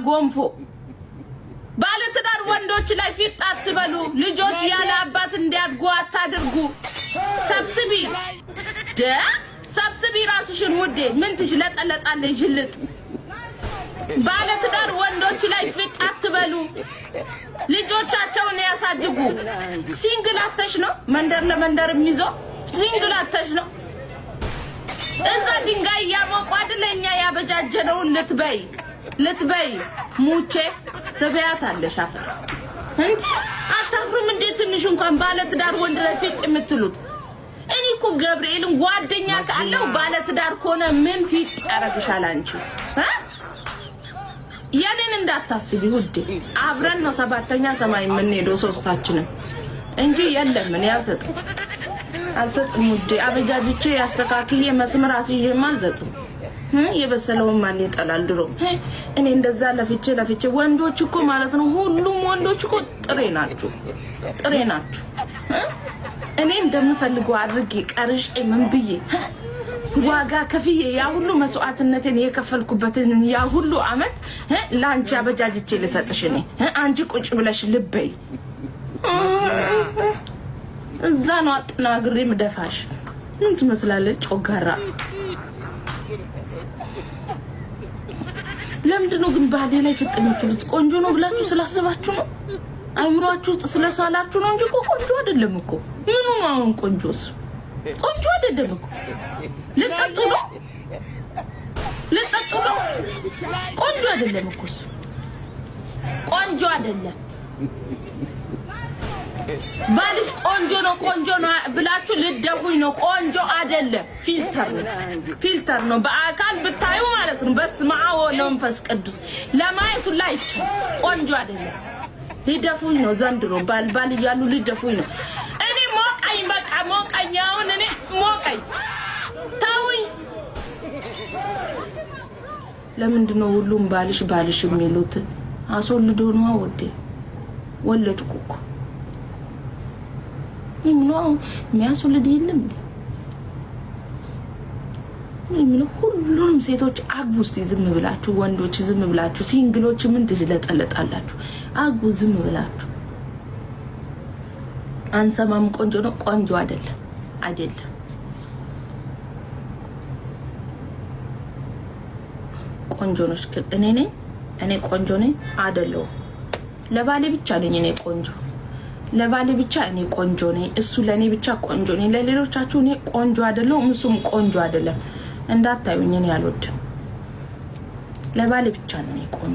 ጎንፎ ባለትዳር ወንዶች ላይ ፊት አትበሉ ልጆች ያለ አባት እንዲያድጉ አታድርጉ ሰብስቢ ራስሽን ውዴ ምን ትሽለጠለጣለሽ ጅልጥ ባለትዳር ወንዶች ላይ ፊት አትበሉ ልጆቻቸውን ያሳድጉ ሲንግል አተሽ ነው መንደር ለመንደር የሚዞ ሲንግል አተሽ ነው እዛ ድንጋይ ያሞቁ አይደለኛ ያበጃጀነውን ልትበይ ሙቼ ተበያታለሽ አፈር እንጂ አታፍሩም እንዴ ትንሽ እንኳን ባለትዳር ወንድ ላይ ፊት የምትሉት እኔ እኮ ገብርኤልን ጓደኛ ካለው ባለትዳር ኮነ ምን ፊት ያረግሻል አንቺ ያኔን እንዳታስቢ ውዴ አብረን ነው ሰባተኛ ሰማይ ምን ሄዶ ሶስታችንም እንጂ የለም ምን አልሰጥም ውዴ አበጃጅቼ ያስተካክዬ መስመር አስይዤ ማልዘጥም የበሰለውን ማን ይጠላል ድሮ እኔ እንደዛ ለፍቼ ወንዶች እኮ ማለት ነው ሁሉም ወንዶች እኮ ጥሬ ናችሁ እኔ እንደምፈልገው አድርጌ ቀርሼ ምን ብዬ ዋጋ ከፍዬ ያ ሁሉ መስዋዕትነትን የከፈልኩበትን ያ ሁሉ አመት ላንቺ አበጃጅቼ ልሰጥሽ እኔ አንቺ ቁጭ ብለሽ ልበይ እዛ ነው አጥናግሬ ምደፋሽ እንት መስላለች ጮጋራ ለምንድነው ግን ባሌ ላይ ፍጥ የምትሉት ቆንጆ ነው ብላችሁ ስላሰባችሁ ነው አይምሯችሁ ስለሳላችሁ ነው እንጂ ቆንጆ አይደለም እኮ ምኑ ነው አሁን ቆንጆስ ቆንጆ አይደለም እኮ ልጠጡ ነው ቆንጆ አይደለም እኮ ቆንጆ አይደለም ባልሽ ቆንጆ ነው ብላችሁ ልደፉኝ ነው ቆንጆ አይደለም ፊልተር ነው በአካል ብታዩ ማለት ነው በስማው ለምፈስ ቅዱስ ለማየቱ ላይ ቆንጆ አይደለም ልደፉኝ ነው ዘንድሮ ባል ይያሉ ልደፉኝ ነው እኔ ሞቀኝ በቃ ሞቀኝ አሁን እኔ ሞቀኝ ታውኝ ለምንድነው ሁሉም ባልሽ የሚሉት አስወልዶ ነው ወዴ ወለድኩ እኮ ነው የሚያስወልድ የለም እንዴ ሁሉንም ሴቶች አግቡ እስቲ ዝም ብላችሁ ወንዶች ዝም ብላችሁ ሲንግሎች ምን ትለጠለጣላችሁ አግቡ ዝም ብላችሁ አንሰማም ቆንጆ ነው ቆንጆ አይደለም ቆንጆ ነሽ እኔ ቆንጆ ነኝ አይደለም ለባሌ ብቻ ነኝ እኔ ቆንጆ ለባሌ ብቻ እኔ ቆንጆ ነኝ እሱ ለኔ ብቻ ቆንጆ ነኝ ለሌሎቻችሁ እኔ ቆንጆ አይደለም እሱም ቆንጆ አይደለም እንዳታዩኝ እኔ አልወድም ለባሌ ብቻ ነኝ ቆንጆ